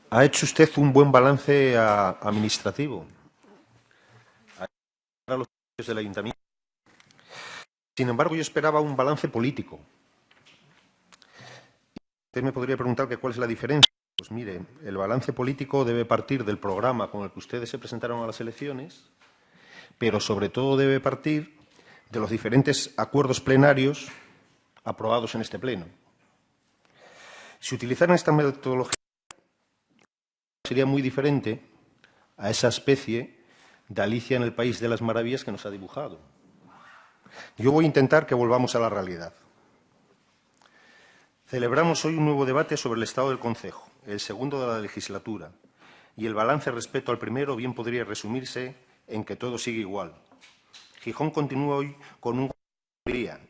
Ha hecho usted un buen balance administrativo para los servicios del Ayuntamiento. Sin embargo, yo esperaba un balance político. Usted me podría preguntar cuál es la diferencia. Pues mire, el balance político debe partir del programa con el que ustedes se presentaron a las elecciones, pero sobre todo debe partir de los diferentes acuerdos plenarios aprobados en este Pleno. Si utilizaran esta metodología, sería muy diferente a esa especie de Alicia en el País de las Maravillas que nos ha dibujado. Yo voy a intentar que volvamos a la realidad. Celebramos hoy un nuevo debate sobre el estado del Concejo, el segundo de la legislatura, y el balance respecto al primero bien podría resumirse en que todo sigue igual. Gijón continúa hoy con un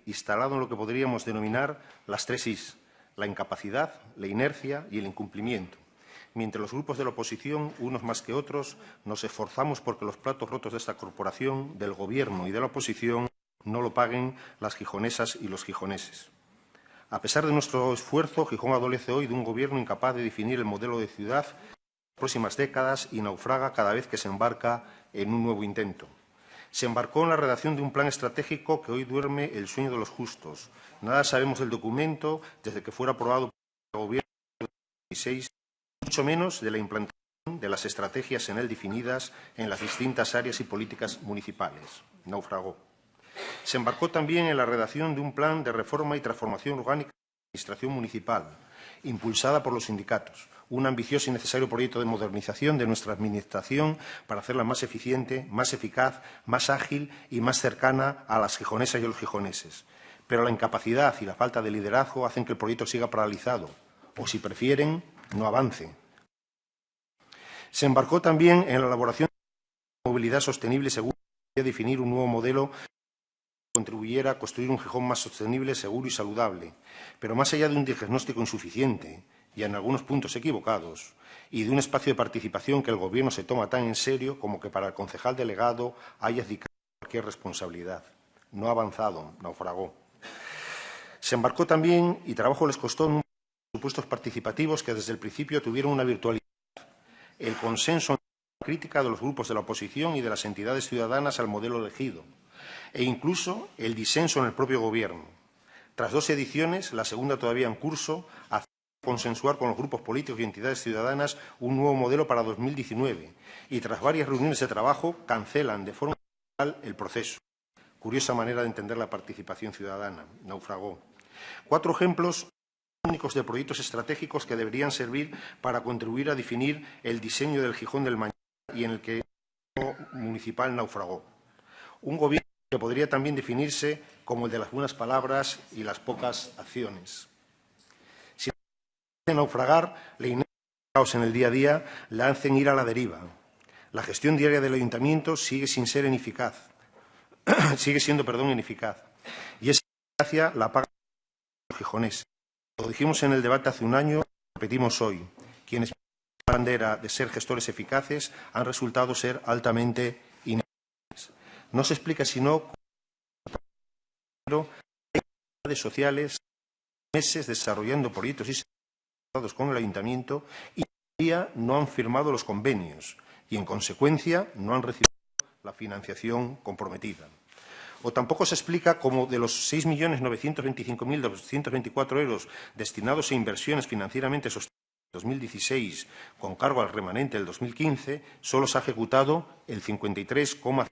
instalado en lo que podríamos denominar las tres Is: la incapacidad, la inercia y el incumplimiento. Mientras los grupos de la oposición, unos más que otros, nos esforzamos porque los platos rotos de esta corporación, del Gobierno y de la oposición no lo paguen las gijonesas y los gijoneses. A pesar de nuestro esfuerzo, Gijón adolece hoy de un Gobierno incapaz de definir el modelo de ciudad en las próximas décadas y naufraga cada vez que se embarca en un nuevo intento. Se embarcó en la redacción de un plan estratégico que hoy duerme el sueño de los justos. Nada sabemos del documento desde que fuera aprobado por el Gobierno en 2016, mucho menos de la implantación de las estrategias en él definidas en las distintas áreas y políticas municipales. Naufragó. Se embarcó también en la redacción de un plan de reforma y transformación orgánica de la Administración municipal, impulsada por los sindicatos, un ambicioso y necesario proyecto de modernización de nuestra Administración para hacerla más eficiente, más eficaz, más ágil y más cercana a las gijonesas y a los gijoneses. Pero la incapacidad y la falta de liderazgo hacen que el proyecto siga paralizado, o, si prefieren, no avance. Se embarcó también en la elaboración de movilidad sostenible y segura para definir un nuevo modelo contribuyera a construir un Gijón más sostenible, seguro y saludable, pero más allá de un diagnóstico insuficiente y en algunos puntos equivocados, y de un espacio de participación que el Gobierno se toma tan en serio como que para el concejal delegado haya abdicado cualquier responsabilidad. No ha avanzado, naufragó. Se embarcó también, y trabajo les costó, en unos presupuestos participativos que desde el principio tuvieron una virtualidad, el consenso en la crítica de los grupos de la oposición y de las entidades ciudadanas al modelo elegido, e incluso el disenso en el propio Gobierno. Tras 2 ediciones, la segunda todavía en curso, hace consensuar con los grupos políticos y entidades ciudadanas un nuevo modelo para 2019 y, tras varias reuniones de trabajo, cancelan de forma general el proceso. Curiosa manera de entender la participación ciudadana. Naufragó. 4 ejemplos únicos de proyectos estratégicos que deberían servir para contribuir a definir el diseño del Gijón del mañana y en el que el municipal naufragó. Un Gobierno que podría también definirse como el de las buenas palabras y las pocas acciones. Si de naufragar, la inercia y el caos en el día a día la hacen ir a la deriva. La gestión diaria del Ayuntamiento sigue sin ser ineficaz. Sigue siendo, ineficaz. Y esa ineficacia la pagan los gijoneses. Lo dijimos en el debate hace un año, lo repetimos hoy. Quienes la bandera de ser gestores eficaces han resultado ser altamente ineficaces. No se explica sino redes sociales, meses desarrollando proyectos y servicios con el Ayuntamiento y todavía no han firmado los convenios y, en consecuencia, no han recibido la financiación comprometida. O tampoco se explica cómo de los 6.925.224 euros destinados a inversiones financieramente sostenibles en 2016 con cargo al remanente del 2015, solo se ha ejecutado el 53,5%.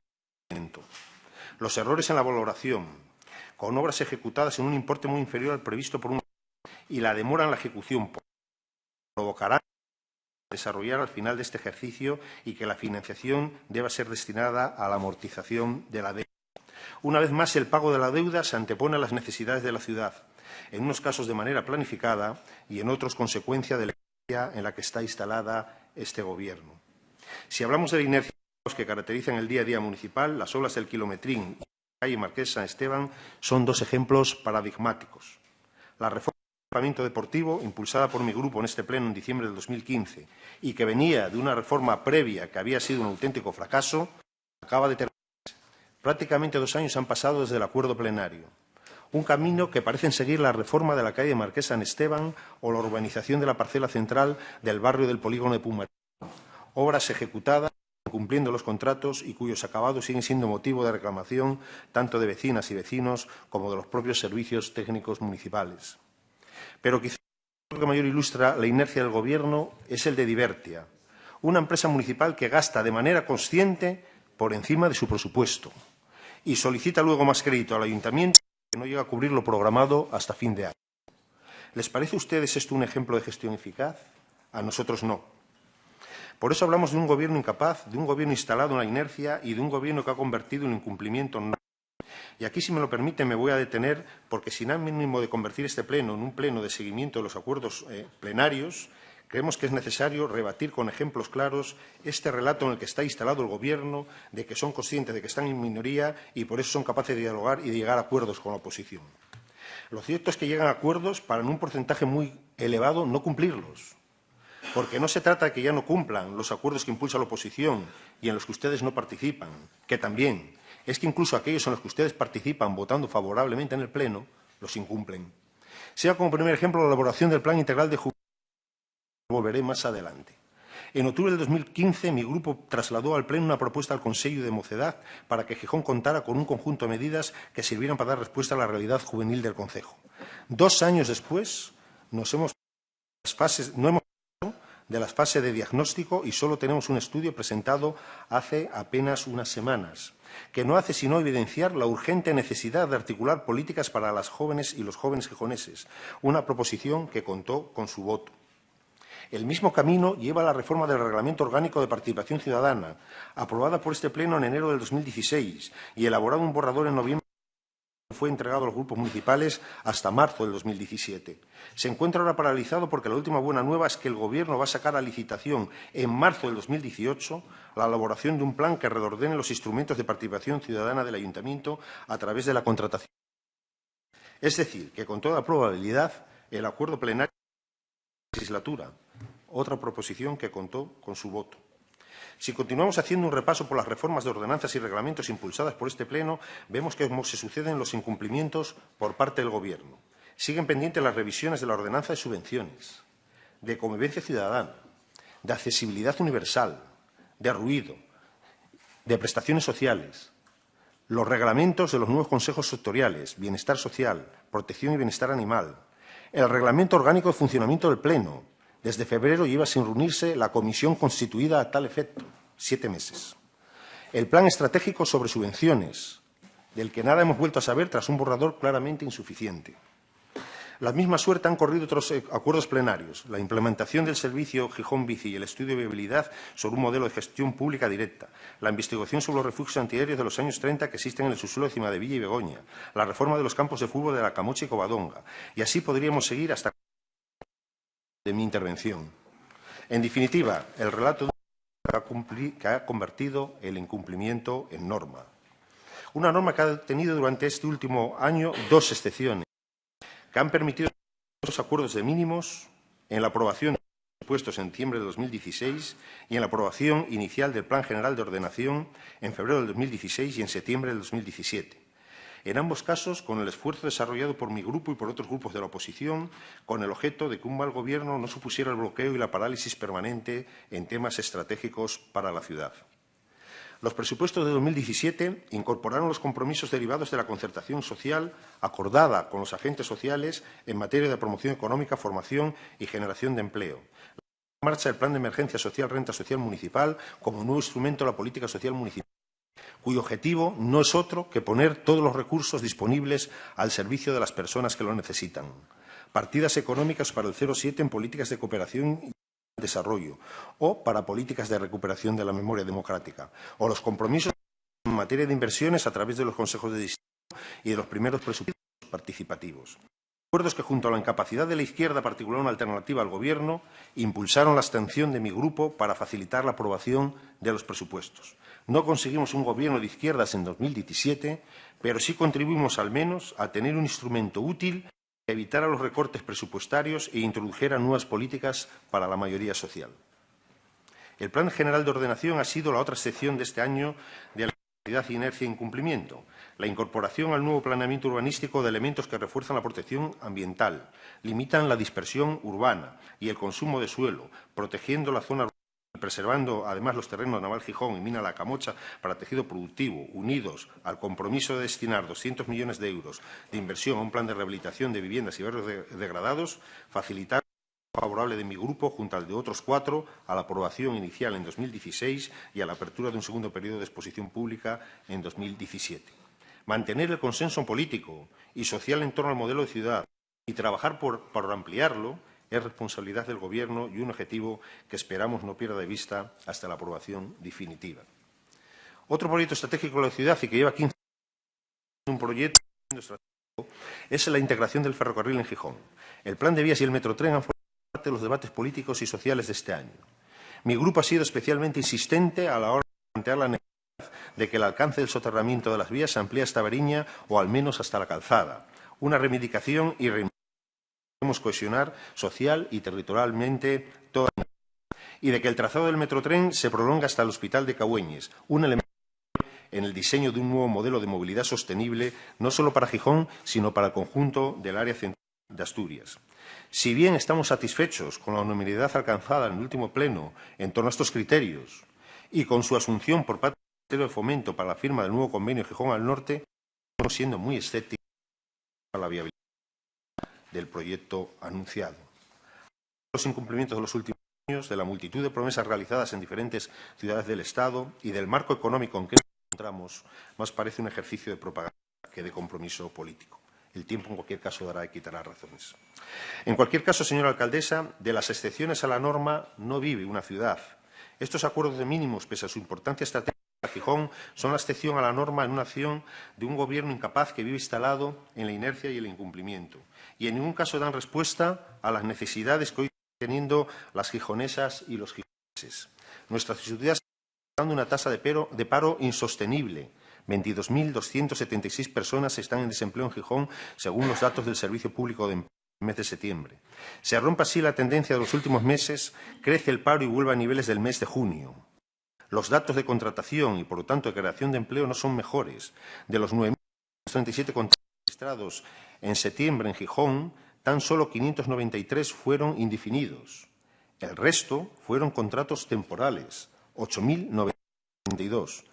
Los errores en la valoración, con obras ejecutadas en un importe muy inferior al previsto por un y la demora en la ejecución provocará desarrollar al final de este ejercicio y que la financiación deba ser destinada a la amortización de la deuda. Una vez más, el pago de la deuda se antepone a las necesidades de la ciudad, en unos casos de manera planificada y en otros consecuencia de la inercia en la que está instalada este Gobierno. Si hablamos de la inercia que caracterizan el día a día municipal, las obras del Kilometrín y la calle Marqués San Esteban son 2 ejemplos paradigmáticos. La reforma del equipamiento deportivo, impulsada por mi grupo en este Pleno en diciembre del 2015 y que venía de una reforma previa que había sido un auténtico fracaso, acaba de terminarse. Prácticamente 2 años han pasado desde el acuerdo plenario. un camino que parecen seguir la reforma de la calle Marqués San Esteban o la urbanización de la parcela central del barrio del polígono de Pumarejo, obras ejecutadas cumpliendo los contratos y cuyos acabados siguen siendo motivo de reclamación tanto de vecinas y vecinos como de los propios servicios técnicos municipales. Pero quizá lo que mayor ilustra la inercia del Gobierno es el de Divertia, una empresa municipal que gasta de manera consciente por encima de su presupuesto y solicita luego más crédito al Ayuntamiento que no llega a cubrir lo programado hasta fin de año. ¿Les parece a ustedes esto un ejemplo de gestión eficaz? A nosotros no. Por eso hablamos de un Gobierno incapaz, de un Gobierno instalado en la inercia y de un Gobierno que ha convertido el incumplimiento en... Y aquí, si me lo permite, me voy a detener porque sin ánimo de convertir este pleno en un pleno de seguimiento de los acuerdos plenarios, creemos que es necesario rebatir con ejemplos claros este relato en el que está instalado el Gobierno de que son conscientes de que están en minoría y por eso son capaces de dialogar y de llegar a acuerdos con la oposición. Lo cierto es que llegan a acuerdos para en un porcentaje muy elevado no cumplirlos. Porque no se trata de que ya no cumplan los acuerdos que impulsa la oposición y en los que ustedes no participan, que también, es que incluso aquellos en los que ustedes participan votando favorablemente en el Pleno, los incumplen. Sea como primer ejemplo la elaboración del Plan Integral de Juventud, volveré más adelante. En octubre del 2015, mi grupo trasladó al Pleno una propuesta al Consello de Mocedad para que Gijón contara con un conjunto de medidas que sirvieran para dar respuesta a la realidad juvenil del concejo. 2 años después, no hemos de las fases de diagnóstico y solo tenemos un estudio presentado hace apenas unas semanas, que no hace sino evidenciar la urgente necesidad de articular políticas para las jóvenes y los jóvenes gijoneses, una proposición que contó con su voto. El mismo camino lleva la reforma del Reglamento Orgánico de Participación Ciudadana, aprobada por este Pleno en enero del 2016 y elaborado un borrador en noviembre. Fue entregado a los grupos municipales hasta marzo del 2017. Se encuentra ahora paralizado porque la última buena nueva es que el Gobierno va a sacar a licitación en marzo del 2018 la elaboración de un plan que reordene los instrumentos de participación ciudadana del Ayuntamiento a través de la contratación. Es decir, que con toda probabilidad el acuerdo plenario de la legislatura, otra proposición que contó con su voto. Si continuamos haciendo un repaso por las reformas de ordenanzas y reglamentos impulsadas por este Pleno, vemos que se suceden los incumplimientos por parte del Gobierno. Siguen pendientes las revisiones de la ordenanza de subvenciones, de convivencia ciudadana, de accesibilidad universal, de ruido, de prestaciones sociales, los reglamentos de los nuevos consejos sectoriales, bienestar social, protección y bienestar animal, el reglamento orgánico de funcionamiento del Pleno. Desde febrero lleva sin reunirse la comisión constituida a tal efecto, 7 meses. El plan estratégico sobre subvenciones, del que nada hemos vuelto a saber tras un borrador claramente insuficiente. La misma suerte han corrido otros acuerdos plenarios, la implementación del servicio Gijón Bici y el estudio de viabilidad sobre un modelo de gestión pública directa, la investigación sobre los refugios antiaéreos de los años 30 que existen en el subsuelo de Cimadevilla y Begoña, la reforma de los campos de fútbol de La Camocha y Covadonga, y así podríamos seguir hasta de mi intervención. En definitiva, el relato que ha convertido el incumplimiento en norma. Una norma que ha tenido durante este último año 2 excepciones, que han permitido los acuerdos de mínimos en la aprobación de los presupuestos en diciembre de 2016 y en la aprobación inicial del Plan General de Ordenación en febrero del 2016 y en septiembre del 2017. En ambos casos, con el esfuerzo desarrollado por mi grupo y por otros grupos de la oposición, con el objeto de que un mal gobierno no supusiera el bloqueo y la parálisis permanente en temas estratégicos para la ciudad. Los presupuestos de 2017 incorporaron los compromisos derivados de la concertación social acordada con los agentes sociales en materia de promoción económica, formación y generación de empleo. La marcha del Plan de Emergencia Social Renta Social Municipal como nuevo instrumento de la política social municipal, cuyo objetivo no es otro que poner todos los recursos disponibles al servicio de las personas que lo necesitan. Partidas económicas para el 0,7 en políticas de cooperación y desarrollo o para políticas de recuperación de la memoria democrática, o los compromisos en materia de inversiones a través de los consejos de distrito y de los primeros presupuestos participativos. Acuerdos que, junto a la incapacidad de la izquierda para articular una alternativa al Gobierno, impulsaron la abstención de mi grupo para facilitar la aprobación de los presupuestos. No conseguimos un Gobierno de izquierdas en 2017, pero sí contribuimos al menos a tener un instrumento útil que evitara los recortes presupuestarios e introdujera nuevas políticas para la mayoría social. El Plan General de Ordenación ha sido la otra excepción de este año de la inercia e incumplimiento. La incorporación al nuevo planeamiento urbanístico de elementos que refuerzan la protección ambiental, limitan la dispersión urbana y el consumo de suelo, protegiendo la zona urbana, preservando además los terrenos Naval Gijón y Mina La Camocha para tejido productivo, unidos al compromiso de destinar 200 millones de euros de inversión a un plan de rehabilitación de viviendas y barrios degradados, facilitar favorable de mi grupo, junto al de otros 4, a la aprobación inicial en 2016 y a la apertura de un segundo periodo de exposición pública en 2017. Mantener el consenso político y social en torno al modelo de ciudad y trabajar por ampliarlo es responsabilidad del Gobierno y un objetivo que esperamos no pierda de vista hasta la aprobación definitiva. Otro proyecto estratégico de la ciudad y que lleva 15 años, un proyecto es la integración del ferrocarril en Gijón. El plan de vías y el metrotren han formado parte de los debates políticos y sociales de este año. Mi grupo ha sido especialmente insistente a la hora de plantear la necesidad de que el alcance del soterramiento de las vías se amplíe hasta Beriña o al menos hasta la Calzada. Una reivindicación y debemos cohesionar social y territorialmente toda la y de que el trazado del metrotren se prolonga hasta el Hospital de Cahueñes, un elemento en el diseño de un nuevo modelo de movilidad sostenible, no solo para Gijón, sino para el conjunto del área central de Asturias. Si bien estamos satisfechos con la unanimidad alcanzada en el último pleno en torno a estos criterios y con su asunción por parte del Ministerio de Fomento para la firma del nuevo convenio Gijón al Norte, estamos siendo muy escépticos a la viabilidad del proyecto anunciado. Los incumplimientos de los últimos años, de la multitud de promesas realizadas en diferentes ciudades del Estado y del marco económico en que nos encontramos, más parece un ejercicio de propaganda que de compromiso político. El tiempo, en cualquier caso, dará y quitará razones. En cualquier caso, señora alcaldesa, de las excepciones a la norma no vive una ciudad. Estos acuerdos de mínimos, pese a su importancia estratégica para Gijón, son la excepción a la norma en una acción de un Gobierno incapaz que vive instalado en la inercia y el incumplimiento. Y en ningún caso dan respuesta a las necesidades que hoy están teniendo las gijonesas y los gijoneses. Nuestra ciudad está dando una tasa de paro insostenible. 22.276 personas están en desempleo en Gijón, según los datos del Servicio Público de Empleo del mes de septiembre. Se rompe así la tendencia de los últimos meses, crece el paro y vuelve a niveles del mes de junio. Los datos de contratación y, por lo tanto, de creación de empleo no son mejores. De los 9.337 contratos registrados en septiembre en Gijón, tan solo 593 fueron indefinidos. El resto fueron contratos temporales, 8.932.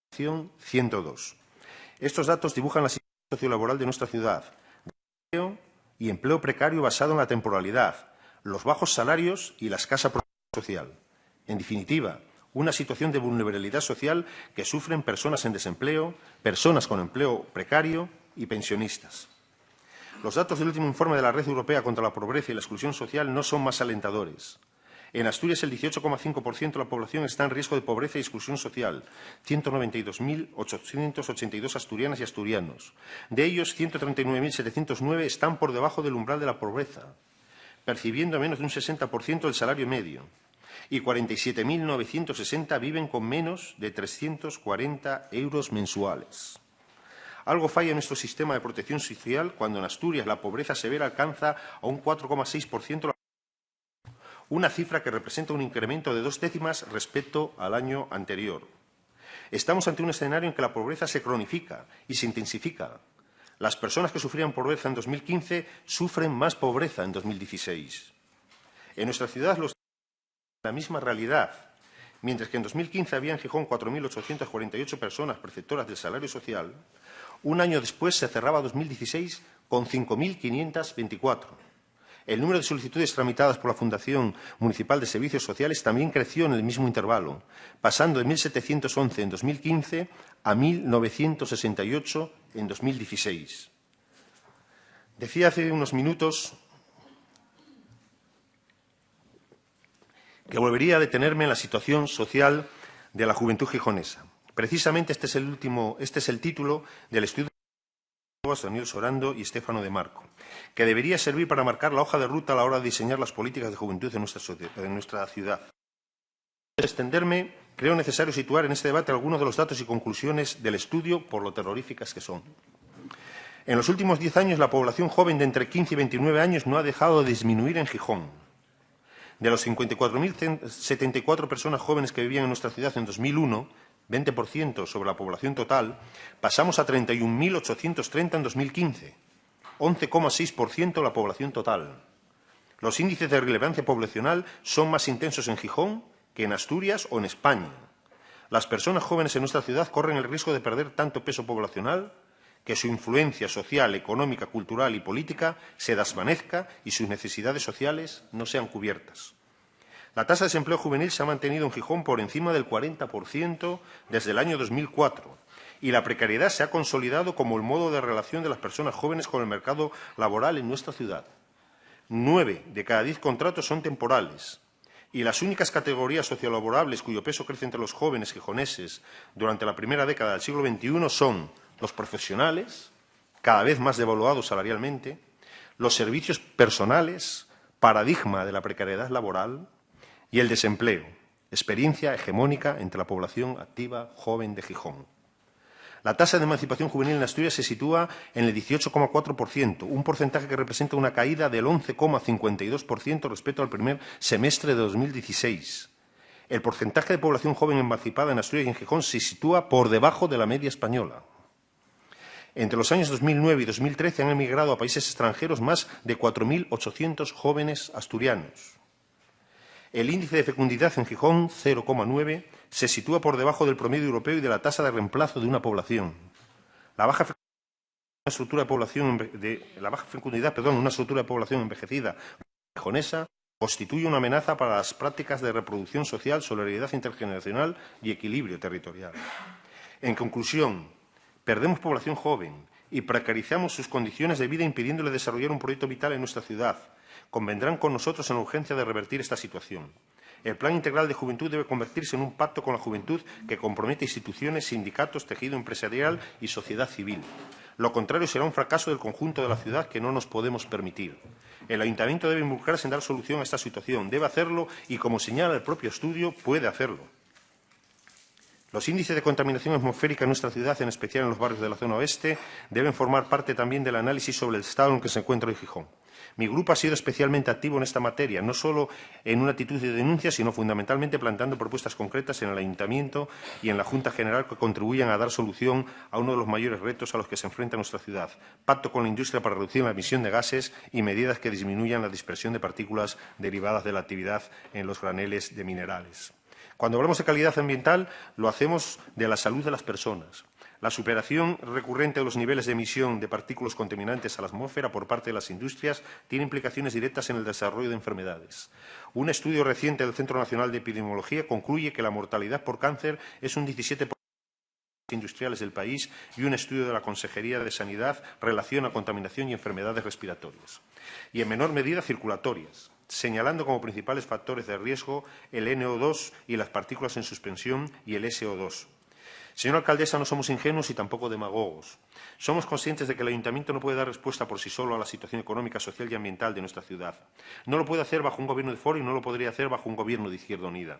102. Estos datos dibujan la situación sociolaboral de nuestra ciudad. Empleo y empleo precario basado en la temporalidad, los bajos salarios y la escasa protección social. En definitiva, una situación de vulnerabilidad social que sufren personas en desempleo, personas con empleo precario y pensionistas. Los datos del último informe de la Red Europea contra la Pobreza y la Exclusión Social no son más alentadores. En Asturias, el 18,5% de la población está en riesgo de pobreza y exclusión social, 192.882 asturianas y asturianos. De ellos, 139.709 están por debajo del umbral de la pobreza, percibiendo menos de un 60% del salario medio, y 47.960 viven con menos de 340 euros mensuales. Algo falla en nuestro sistema de protección social cuando en Asturias la pobreza severa alcanza a un 4,6%, una cifra que representa un incremento de 2 décimas respecto al año anterior. Estamos ante un escenario en que la pobreza se cronifica y se intensifica. Las personas que sufrían pobreza en 2015 sufren más pobreza en 2016. En nuestra ciudad los la misma realidad. Mientras que en 2015 había en Gijón 4.848 personas perceptoras del salario social, un año después se cerraba 2016 con 5.524. El número de solicitudes tramitadas por la Fundación Municipal de Servicios Sociales también creció en el mismo intervalo, pasando de 1.711 en 2015 a 1.968 en 2016. Decía hace unos minutos que volvería a detenerme en la situación social de la juventud gijonesa. Precisamente este es el título del estudio de Daniel Sorando y Estéfano de Marco, que debería servir para marcar la hoja de ruta a la hora de diseñar las políticas de juventud de nuestra ciudad. Antes de extenderme, creo necesario situar en este debate algunos de los datos y conclusiones del estudio, por lo terroríficas que son. En los últimos 10 años, la población joven de entre 15 y 29 años no ha dejado de disminuir en Gijón. De los 54.074 personas jóvenes que vivían en nuestra ciudad en 2001, 20% sobre la población total, pasamos a 31.830 en 2015, 11,6% de la población total. Los índices de relevancia poblacional son más intensos en Gijón que en Asturias o en España. Las personas jóvenes en nuestra ciudad corren el riesgo de perder tanto peso poblacional que su influencia social, económica, cultural y política se desvanezca y sus necesidades sociales no sean cubiertas. La tasa de desempleo juvenil se ha mantenido en Gijón por encima del 40% desde el año 2004 y la precariedad se ha consolidado como el modo de relación de las personas jóvenes con el mercado laboral en nuestra ciudad. 9 de cada 10 contratos son temporales y las únicas categorías sociolaborables cuyo peso crece entre los jóvenes gijoneses durante la primera década del siglo XXI son los profesionales, cada vez más devaluados salarialmente, los servicios personales, paradigma de la precariedad laboral, y el desempleo, experiencia hegemónica entre la población activa joven de Gijón. La tasa de emancipación juvenil en Asturias se sitúa en el 18,4%, un porcentaje que representa una caída del 11,52% respecto al primer semestre de 2016. El porcentaje de población joven emancipada en Asturias y en Gijón se sitúa por debajo de la media española. Entre los años 2009 y 2013 han emigrado a países extranjeros más de 4.800 jóvenes asturianos. El índice de fecundidad en Gijón, 0,9, se sitúa por debajo del promedio europeo y de la tasa de reemplazo de una población. La baja fecundidad, una estructura de población envejecida gijonesa constituye una amenaza para las prácticas de reproducción social, solidaridad intergeneracional y equilibrio territorial. En conclusión, perdemos población joven y precarizamos sus condiciones de vida impidiéndole desarrollar un proyecto vital en nuestra ciudad. Convendrán con nosotros en la urgencia de revertir esta situación. El Plan Integral de Juventud debe convertirse en un pacto con la juventud que compromete instituciones, sindicatos, tejido empresarial y sociedad civil. Lo contrario será un fracaso del conjunto de la ciudad que no nos podemos permitir. El Ayuntamiento debe involucrarse en dar solución a esta situación. Debe hacerlo y, como señala el propio estudio, puede hacerlo. Los índices de contaminación atmosférica en nuestra ciudad, en especial en los barrios de la zona oeste, deben formar parte también del análisis sobre el estado en que se encuentra hoy Gijón. Mi grupo ha sido especialmente activo en esta materia, no solo en una actitud de denuncia, sino fundamentalmente planteando propuestas concretas en el Ayuntamiento y en la Junta General que contribuyan a dar solución a uno de los mayores retos a los que se enfrenta nuestra ciudad. Pacto con la industria para reducir la emisión de gases y medidas que disminuyan la dispersión de partículas derivadas de la actividad en los graneles de minerales. Cuando hablamos de calidad ambiental, lo hacemos de la salud de las personas. La superación recurrente de los niveles de emisión de partículas contaminantes a la atmósfera por parte de las industrias tiene implicaciones directas en el desarrollo de enfermedades. Un estudio reciente del Centro Nacional de Epidemiología concluye que la mortalidad por cáncer es un 17% industriales del país y un estudio de la Consejería de Sanidad relaciona contaminación y enfermedades respiratorias. Y en menor medida circulatorias, señalando como principales factores de riesgo el NO2 y las partículas en suspensión y el SO2. Señora alcaldesa, no somos ingenuos y tampoco demagogos. Somos conscientes de que el Ayuntamiento no puede dar respuesta por sí solo a la situación económica, social y ambiental de nuestra ciudad. No lo puede hacer bajo un gobierno de foro y no lo podría hacer bajo un gobierno de Izquierda Unida.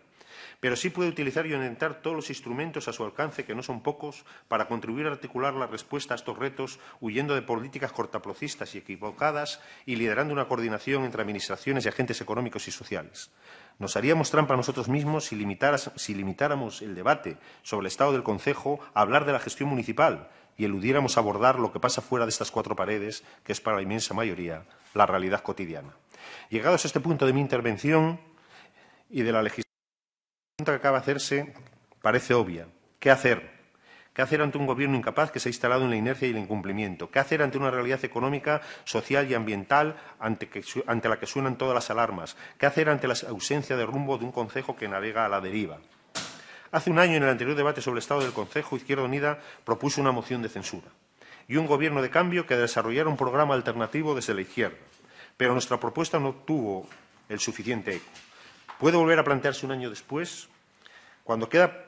Pero sí puede utilizar y orientar todos los instrumentos a su alcance, que no son pocos, para contribuir a articular la respuesta a estos retos, huyendo de políticas cortaplacistas y equivocadas y liderando una coordinación entre administraciones y agentes económicos y sociales. Nos haríamos trampa a nosotros mismos si limitáramos el debate sobre el estado del concejo a hablar de la gestión municipal y eludiéramos abordar lo que pasa fuera de estas cuatro paredes, que es para la inmensa mayoría la realidad cotidiana. Llegados a este punto de mi intervención y de la legislación, la pregunta que acaba de hacerse parece obvia. ¿Qué hacer? ¿Qué hacer ante un gobierno incapaz que se ha instalado en la inercia y el incumplimiento? ¿Qué hacer ante una realidad económica, social y ambiental ante la que suenan todas las alarmas? ¿Qué hacer ante la ausencia de rumbo de un concejo que navega a la deriva? Hace un año, en el anterior debate sobre el estado del concejo, Izquierda Unida propuso una moción de censura y un gobierno de cambio que desarrollara un programa alternativo desde la izquierda. Pero nuestra propuesta no tuvo el suficiente eco. ¿Puede volver a plantearse un año después? Cuando queda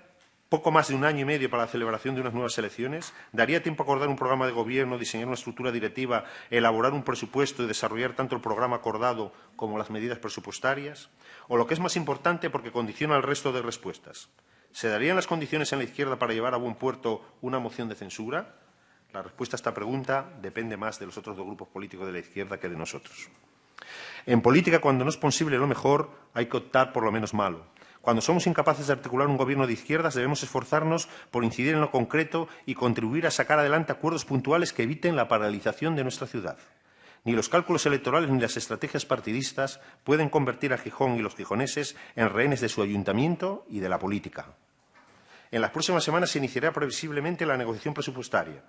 poco más de un año y medio para la celebración de unas nuevas elecciones, ¿daría tiempo a acordar un programa de gobierno, diseñar una estructura directiva, elaborar un presupuesto y desarrollar tanto el programa acordado como las medidas presupuestarias? O lo que es más importante, porque condiciona el resto de respuestas, ¿se darían las condiciones en la izquierda para llevar a buen puerto una moción de censura? La respuesta a esta pregunta depende más de los otros dos grupos políticos de la izquierda que de nosotros. En política, cuando no es posible lo mejor, hay que optar por lo menos malo. Cuando somos incapaces de articular un gobierno de izquierdas, debemos esforzarnos por incidir en lo concreto y contribuir a sacar adelante acuerdos puntuales que eviten la paralización de nuestra ciudad. Ni los cálculos electorales ni las estrategias partidistas pueden convertir a Gijón y los gijoneses en rehenes de su ayuntamiento y de la política. En las próximas semanas se iniciará previsiblemente la negociación presupuestaria.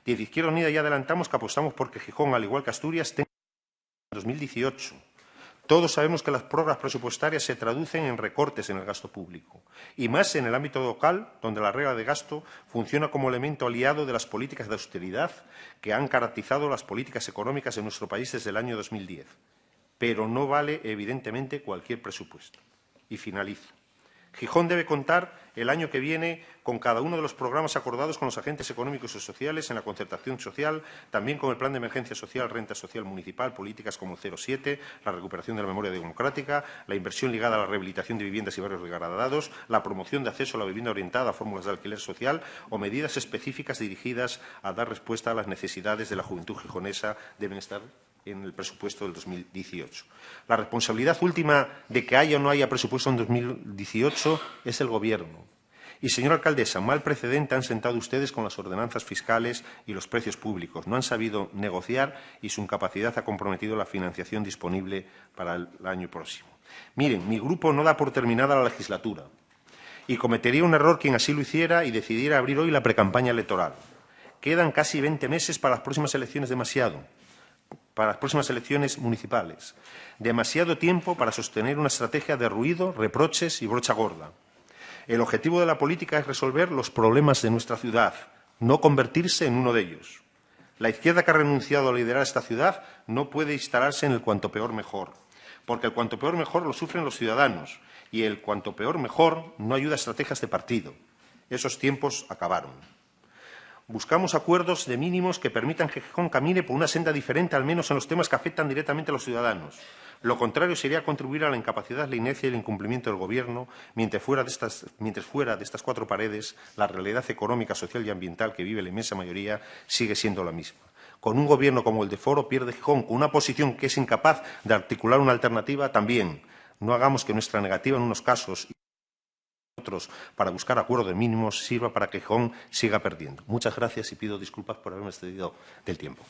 Desde Izquierda Unida ya adelantamos que apostamos por que Gijón, al igual que Asturias, tenga en 2018. Todos sabemos que las prórrogas presupuestarias se traducen en recortes en el gasto público, y más en el ámbito local, donde la regla de gasto funciona como elemento aliado de las políticas de austeridad que han caracterizado las políticas económicas de nuestro país desde el año 2010. Pero no vale, evidentemente, cualquier presupuesto. Y finalizo. Gijón debe contar el año que viene con cada uno de los programas acordados con los agentes económicos y sociales en la concertación social, también con el Plan de Emergencia Social, Renta Social Municipal, políticas como el 07, la recuperación de la memoria democrática, la inversión ligada a la rehabilitación de viviendas y barrios degradados, la promoción de acceso a la vivienda orientada a fórmulas de alquiler social o medidas específicas dirigidas a dar respuesta a las necesidades de la juventud gijonesa deben estar en el presupuesto del 2018. La responsabilidad última de que haya o no haya presupuesto en 2018 es el Gobierno. Y, señora alcaldesa, mal precedente han sentado ustedes con las ordenanzas fiscales y los precios públicos. No han sabido negociar y su incapacidad ha comprometido la financiación disponible para el año próximo. Miren, mi grupo no da por terminada la legislatura y cometería un error quien así lo hiciera y decidiera abrir hoy la precampaña electoral. Quedan casi 20 meses para las próximas elecciones, para las próximas elecciones municipales. Demasiado tiempo para sostener una estrategia de ruido, reproches y brocha gorda. El objetivo de la política es resolver los problemas de nuestra ciudad, no convertirse en uno de ellos. La izquierda que ha renunciado a liderar esta ciudad no puede instalarse en el cuanto peor mejor, porque el cuanto peor mejor lo sufren los ciudadanos y el cuanto peor mejor no ayuda a estrategias de partido. Esos tiempos acabaron. Buscamos acuerdos de mínimos que permitan que Gijón camine por una senda diferente, al menos en los temas que afectan directamente a los ciudadanos. Lo contrario sería contribuir a la incapacidad, la inercia y el incumplimiento del Gobierno, mientras fuera de estas cuatro paredes, la realidad económica, social y ambiental que vive la inmensa mayoría sigue siendo la misma. Con un Gobierno como el de Foro pierde Gijón, con una posición que es incapaz de articular una alternativa también. No hagamos que nuestra negativa en unos casos y otros para buscar acuerdos de mínimos sirva para que Gijón siga perdiendo. Muchas gracias y pido disculpas por haberme excedido del tiempo.